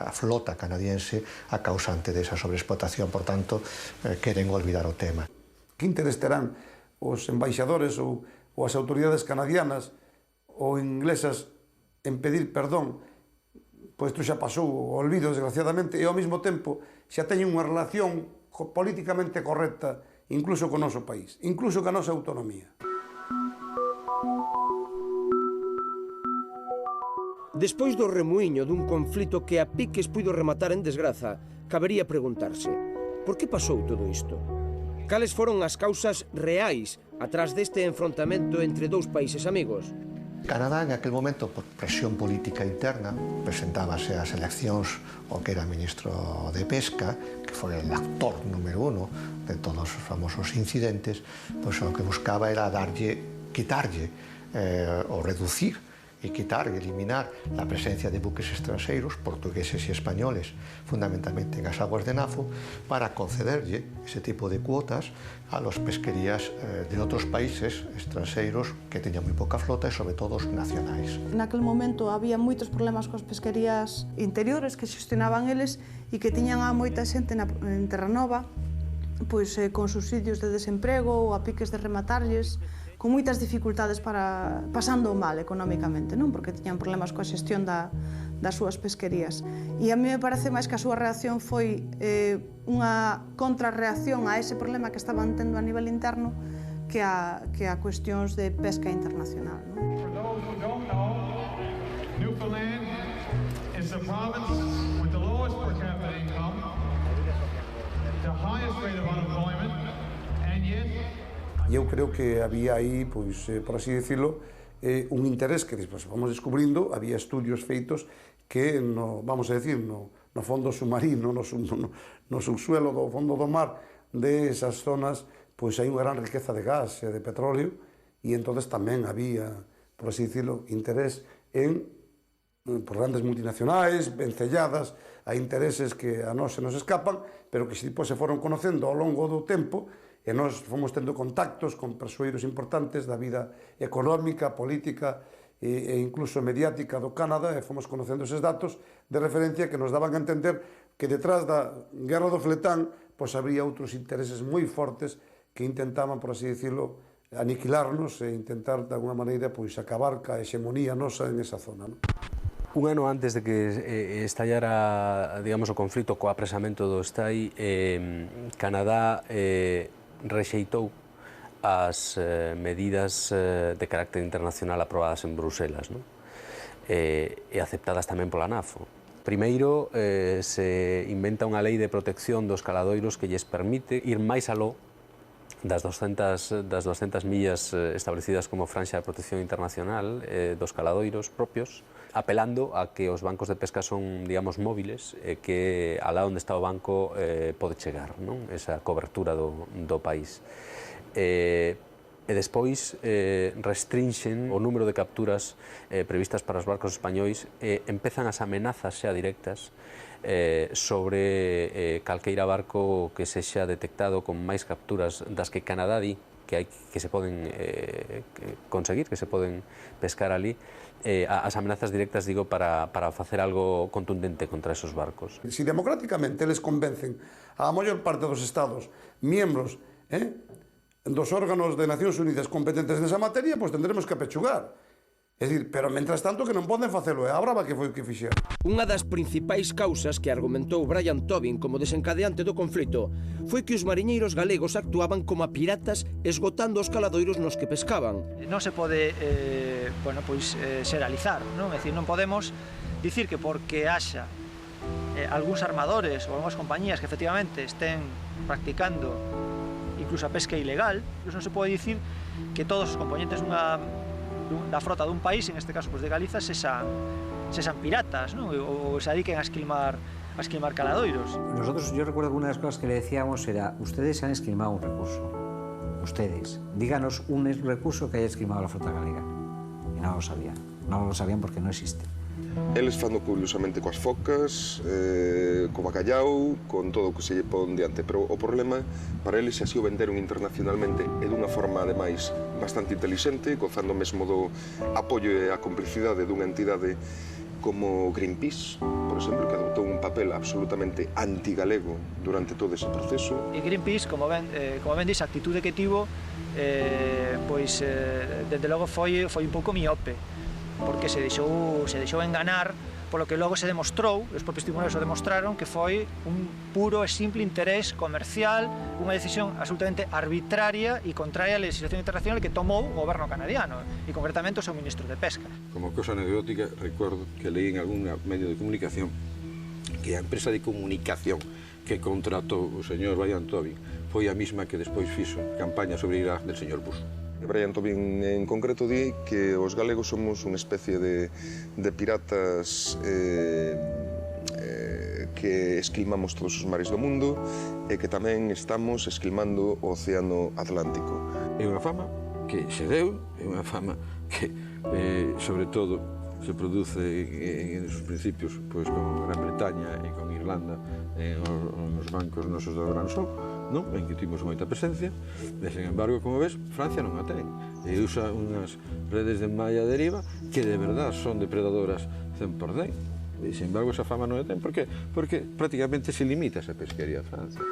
flota canadiense a causante desa sobreexplotación. Por tanto, queren olvidar o tema. Que interés terán os embaixadores ou as autoridades canadianas ou inglesas en pedir perdón? Pois isto xa pasou, o olvido, desgraciadamente, e ao mesmo tempo xa teñen unha relación políticamente correcta incluso co noso país, incluso ca nosa autonomía. Despois do remuiño dun conflito que a piques puido rematar en desgraza, cabería preguntarse: por que pasou todo isto? Cales foron as causas reais atrás deste enfrontamento entre dous países amigos? Canadá, en aquel momento, por presión política interna, presentábase ás eleccións o que era ministro de Pesca, que foi el actor número 1 de todos os famosos incidentes, pois o que buscaba era quitarlle ou reducir e quitar e eliminar a presencia de buques estranxeiros, portugueses e españoles, fundamentalmente en as aguas de Nafo, para concederlle ese tipo de cuotas a los pesquerías de outros países estranxeiros que teñan moi pouca flota e, sobre todo, os nacionais. Naquel momento había moitos problemas coas pesquerías interiores que xestionaban eles e que tiñan a moita xente en Terranova pois, con subsidios de desemprego ou a piques de rematarlles, con moitas dificultades pasando mal económicamente, non? Porque tiñan problemas coa xestión das súas pesquerías. E a mí me parece máis que a súa reacción foi unha contrarreacción a ese problema que estaban tendo a nivel interno que a cuestións de pesca internacional. Newfoundland is the province with the lowest per capita income Eu creo que había aí, pois, por así decirlo, un interés que despois vamos descubrindo, había estudios feitos que, vamos a decir, no fondo submarino, no subsuelo do fondo do mar de esas zonas, pois hai unha gran riqueza de gas e de petróleo, e entonces tamén había, por así decirlo, interés por grandes multinacionais, vencelladas a intereses que a nós se nos escapan, pero que se foron conocendo ao longo do tempo, e nós fomos tendo contactos con persoeiros importantes da vida económica, política e incluso mediática do Canadá, e fomos conocendo eses datos de referencia que nos daban a entender que detrás da Guerra do Fletán pois habría outros intereses moi fortes que intentaban, por así decirlo, aniquilarnos e intentar de alguna maneira pois acabar ca hexemonía nosa en esa zona. Un ano antes de que estallara, digamos, o conflito co apresamento do STAI, Canadá rexeitou as medidas de carácter internacional aprobadas en Bruselas, e aceptadas tamén pola NAFO. Primeiro, se inventa unha lei de protección dos caladoiros que lles permite ir máis aló das 200 millas establecidas como franxa de protección internacional dos caladoiros propios, apelando a que os bancos de pesca son, digamos, móviles, que alá onde está o banco pode chegar, non? Esa cobertura do país. E despois restrinxen o número de capturas previstas para os barcos españois e empezan as amenazas xa directas sobre calqueira barco que sexa detectado con máis capturas das que Canadá di que se poden conseguir, que se poden pescar ali, as amenazas directas, digo, para facer algo contundente contra esos barcos. Si democráticamente les convencen a maior parte dos estados miembros dos órganos de Nacións Unidas competentes nesa materia, pois tendremos que apechugar. É dicir, pero mentras tanto que non poden facelo, a brava que foi o que fixeron. Unha das principais causas que argumentou Brian Tobin como desencadeante do conflito foi que os mariñeiros galegos actuaban como piratas esgotando os caladoiros nos que pescaban. Non se pode, xeralizar, non? É dicir, non podemos dicir que porque haxa algúns armadores ou algunhas compañías que efectivamente estén practicando incluso a pesca ilegal, non se pode dicir que todos os componentes da frota dun país, en este caso de Galiza, sexan piratas, ¿no? O se dediquen a esquilmar caladoiros. Yo recuerdo que una de las cosas que le decíamos era: ustedes han esquilmado un recurso, ustedes, díganos un recurso que haya esquilmado la flota galega. Y no lo sabían porque no existe. Eles fano curiosamente coas focas, co bacallau, con todo o que se lle pon diante, pero o problema para eles é así o venderon internacionalmente e dunha forma, ademais, bastante inteligente, gozando mesmo do apoio e a complicidade dunha entidade como Greenpeace, por exemplo, que adoptou un papel absolutamente antigalego durante todo ese proceso. E Greenpeace, como ben dixe, a actitude que tivo, desde logo foi un pouco miope, porque se deixou enganar polo que logo se demostrou, os propios tribunais o demostraron, que foi un puro e simple interés comercial, unha decisión absolutamente arbitraria e contraria á legislación internacional que tomou o goberno canadiano, e concretamente o seu ministro de Pesca. Como cosa anecdótica, recuerdo que leí en algún medio de comunicación que a empresa de comunicación que contratou o señor Brian Tobin foi a mesma que despois fixo campaña sobre Irak del señor Bush. Brian Tobin en concreto di que os galegos somos unha especie de piratas que esquilmamos todos os mares do mundo e que tamén estamos esquilmando o Océano Atlántico. É unha fama que se deu, é unha fama que, sobre todo, se produce en os principios con Gran Bretaña e con Irlanda nos bancos nosos do Gran Sol, en que tivemos moita presencia, e, sen embargo, como ves, Francia non a ten, e usa unhas redes de malla deriva que de verdad son depredadoras 100%, e, sen embargo, esa fama non a ten. Por qué? Porque prácticamente se limita esa pesquería a Francia.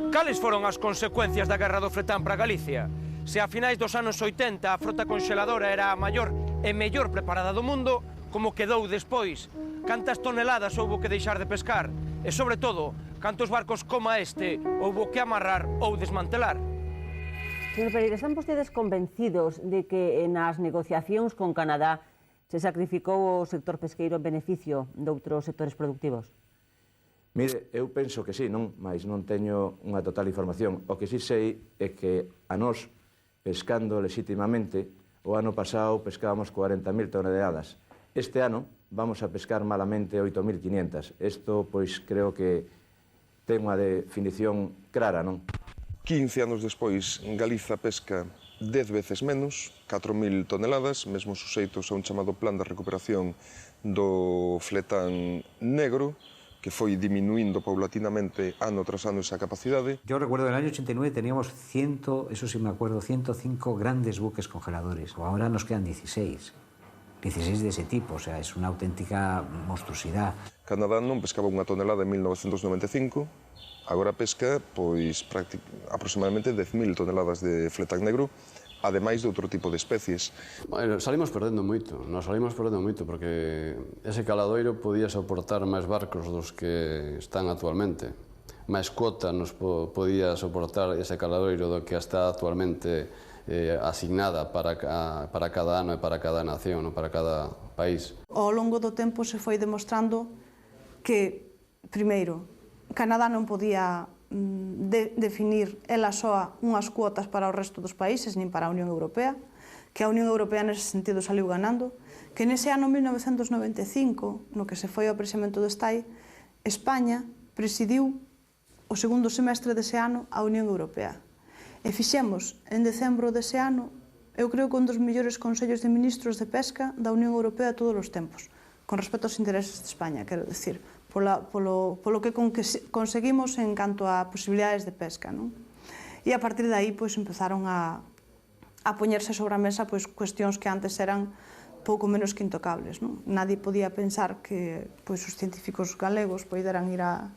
Cales foron as consecuencias da Guerra do Fletán para Galicia? Se a finais dos anos 80 a frota conxeladora era a maior e mellor preparada do mundo, como quedou despois? Cantas toneladas houbo que deixar de pescar? E, sobre todo, cantos barcos como este houbo que amarrar ou desmantelar? Señor Pereira, están vostedes convencidos de que nas negociacións con Canadá Se sacrificou o sector pesqueiro en beneficio doutros sectores productivos? Mire, eu penso que sí, non? Mas non teño unha total información. O que sí sei é que a nós, pescando legítimamente, o ano pasado pescábamos 40.000 toneladas. Este ano vamos a pescar malamente 8.500. Isto, pois, creo que ten unha definición clara, non? 15 anos despois, Galiza pesca 10 veces menos, 4.000 toneladas, mesmo suxeitos a un chamado plan de recuperación do fletán negro, que foi diminuindo paulatinamente ano tras ano esa capacidade. Yo recuerdo en el año 89 teníamos 100, eso sí me acuerdo, 105 grandes buques congeladores. Ahora nos quedan 16. 16 de ese tipo, o sea, es una auténtica monstruosidad. Canadá non pescaba unha tonelada en 1995, agora pesca pois aproximadamente 10.000 toneladas de fletán negro, ademais de outro tipo de especies. Bueno, salimos perdendo moito, porque ese caladoiro podía soportar máis barcos dos que están actualmente. Máis cuota nos podía soportar ese caladoiro do que está actualmente asignada para cada ano e para cada nación, para cada país. Ao longo do tempo se foi demostrando que, primeiro, Canadá non podía definir ela soa unhas cuotas para o resto dos países, nin para a Unión Europea, que a Unión Europea nese sentido saliu ganando, que nese ano 1995, no que se foi ao presidimento do STAI, España presidiu o segundo semestre dese ano a Unión Europea. E fixemos, en decembro dese ano, eu creo que un dos mellores consellos de ministros de pesca da Unión Europea a todos os tempos, con respecto aos intereses de España, quero dicir, polo que conseguimos en canto a posibilidades de pesca, non? E a partir de aí, pois, empezaron a poñerse sobre a mesa pois, cuestións que antes eran pouco menos que intocables, non? Nadie podía pensar que pois, os científicos galegos poderan ir a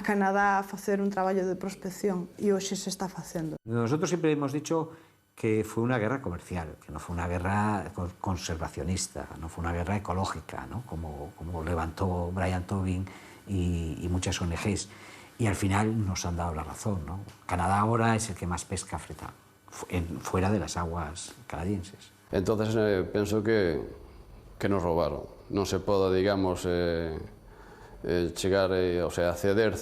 Canadá a facer un traballo de prospección e hoxe se está facendo. Nosotros siempre hemos dicho que fue una guerra comercial, que no fue una guerra conservacionista, no fue una guerra ecológica, ¿no? como levantó Brian Tobin y muchas ONGs. Y al final nos han dado la razón, ¿no? Canadá ahora es el que más pesca fuera de las aguas canadienses. Entonces penso que nos roubaron. Non se pode, digamos, chegar, o sea, ceder,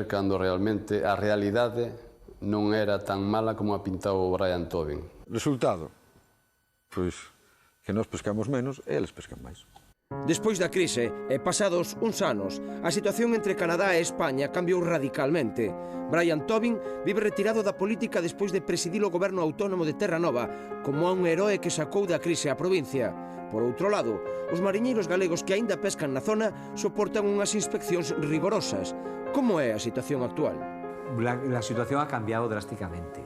cando realmente a realidade non era tan mala como a pintaba o Brian Tobin. Resultado? Pois que nós pescamos menos e eles pescan máis. Despois da crise e pasados uns anos, a situación entre Canadá e España cambiou radicalmente. Brian Tobin vive retirado da política despois de presidir o goberno autónomo de Terranova como un heroe que sacou da crise a provincia. Por outro lado, os mariñeiros galegos que aínda pescan na zona soportan unhas inspeccións rigorosas. Como é a situación actual? La situación ha cambiado drásticamente.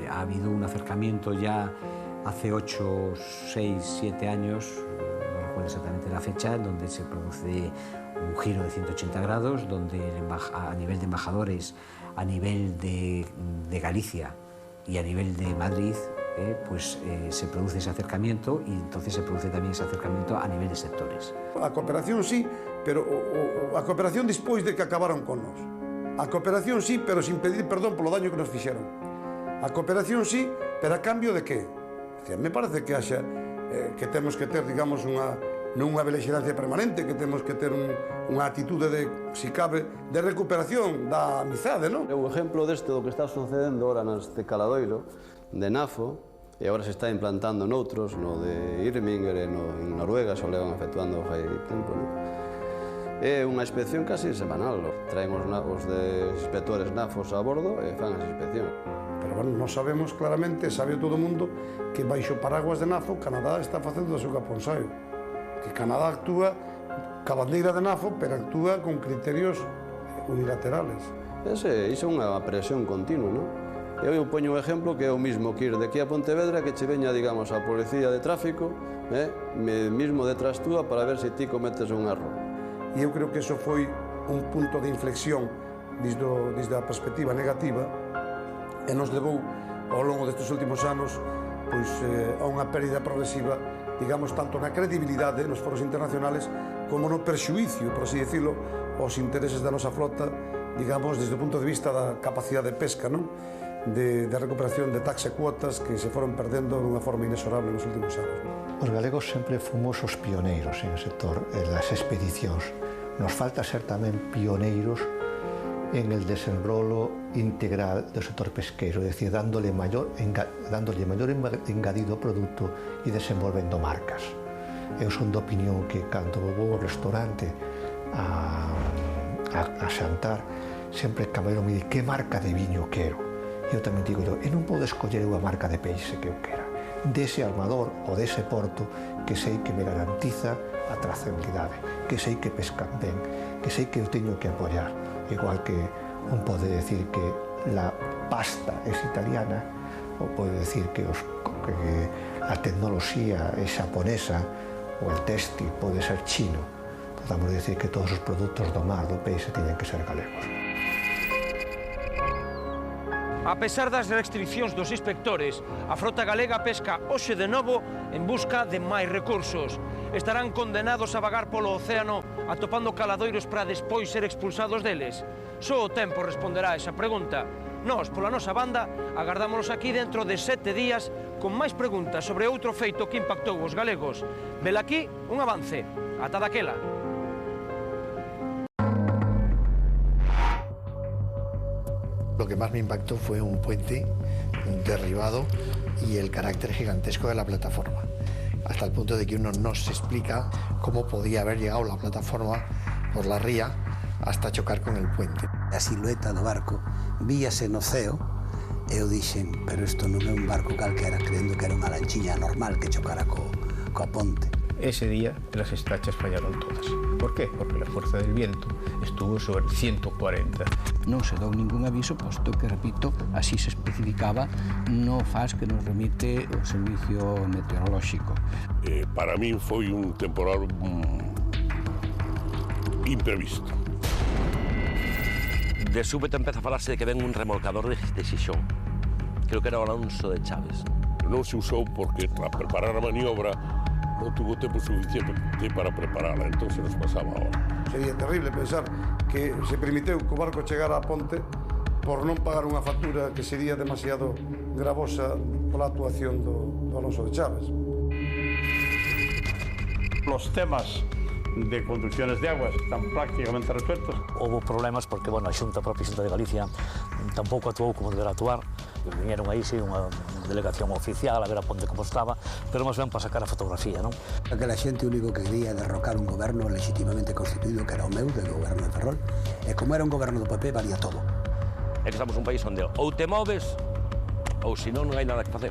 Ha habido un acercamiento ya hace 8, 6, 7 años, no recuerdo exactamente la fecha, en donde se produce un giro de 180 grados, donde a nivel de embajadores, a nivel de Galicia y a nivel de Madrid, se produce ese acercamiento y entonces se produce también ese acercamiento a nivel de sectores. A cooperación sí, pero a cooperación despois de que acabaron con nós. A cooperación sí, pero sin pedir perdón polo daño que nos fixeron. A cooperación sí, pero a cambio de que? Me parece que haxa que temos que ter, digamos, non unha belexerancia permanente, que temos que ter unha atitude de, si cabe, de recuperación da amizade, non? O exemplo deste do que está sucedendo ahora neste caladoiro de Nafo, e agora se está implantando noutros, no de Irminger e en Noruega, se o levan efectuando fai tempo, non? É unha inspección casi semanal. Traen os inspectores NAFOS a bordo e fan as inspeccións. Pero bueno, nós sabemos claramente, sabe todo o mundo, que baixo paraguas de NAFO, Canadá está facendo o seu caponsaio. Que Canadá actúa ca bandeira de NAFO, pero actúa con criterios unilaterales. Iso é unha presión continua, non? Eu poño un exemplo que é o mismo que ir de aquí a Pontevedra, que che veña, digamos, a policía de tráfico, mismo detrás túa para ver se ti cometes un erro. E eu creo que eso foi un punto de inflexión desde a perspectiva negativa e nos levou ao longo destes últimos anos pois, a unha pérdida progresiva, digamos, tanto na credibilidade nos foros internacionales como no perxuicio, por así decirlo, aos intereses da nosa flota, digamos, desde o punto de vista da capacidade de pesca, non? de recuperación de taxa e cuotas que se foron perdendo dunha forma inexorable nos últimos anos. Os galegos sempre fomos os pioneiros en o sector das expedicións. Nos falta ser tamén pioneiros en el desenrolo integral do sector pesqueiro, é dicir, dándole maior engadido ao produto e desenvolvendo marcas. Eu son de opinión que cando vou ao restaurante a xantar, sempre o camarero me di que marca de viño quero. E eu tamén digo, e non podo escoller unha marca de peixe que eu quera, dese armador ou dese porto que sei que me garantiza a trazabilidade, que sei que pescan ben, que sei que eu teño que apoiar. Igual que un pode decir que la pasta es italiana, ou pode decir que a tecnoloxía é xaponesa, ou el textil pode ser chino. Podemos decir que todos os produtos do mar, do peixe, teñen que ser galegos. A pesar das restriccións dos inspectores, a frota galega pesca hoxe de novo en busca de máis recursos. Estarán condenados a vagar polo océano atopando caladoiros para despois ser expulsados deles? Só o tempo responderá a esa pregunta. Nós, pola nosa banda, agardámonos aquí dentro de 7 días con máis preguntas sobre outro feito que impactou os galegos. Velaquí un avance. Ata daquela. Lo que más me impactó fue un puente derribado y el carácter gigantesco de la plataforma, hasta el punto de que uno no se explica cómo podía haber llegado la plataforma por la ría hasta chocar con el puente. A silueta do barco víase no ceo e eu dixen, pero isto non é un barco calquera, crendo que era unha lanchiña normal que chocara coa ponte. Ese día las estrachas fallaron todas. ¿Por qué? Porque la fuerza del viento estuvo sobre 140. Non se dou ningún aviso, posto que, repito, así se especificaba no FAS que nos remite o Servicio Meteorolóxico. Para min foi un temporal imprevisto. De súbito empeza a falarse de que ven un remolcador de Xixón. Creo que era o Alonso de Chaves. Non se usou porque para preparar a maniobra non tuvo tempo suficiente para prepararla, entón se nos pasaba ahora. Sería terrible pensar que se permiteu que o barco chegara á ponte por non pagar unha factura que sería demasiado gravosa pola actuación do Alonso de Chaves. Los temas de conducciones de aguas están prácticamente resueltos. Houve problemas porque, bueno, a propia Xunta de Galicia tampouco actuou como deberá actuar. Vinieron aí, sí, unha delegación oficial a ver a ponte como estaba, pero máis ben para sacar a fotografía, non? Aquela xente único que quería derrocar un goberno legitimamente constituído, que era o meu, do goberno de Ferrol, e como era un goberno do PP, valía todo. É que estamos un país onde ou te moves ou senón non hai nada que facer.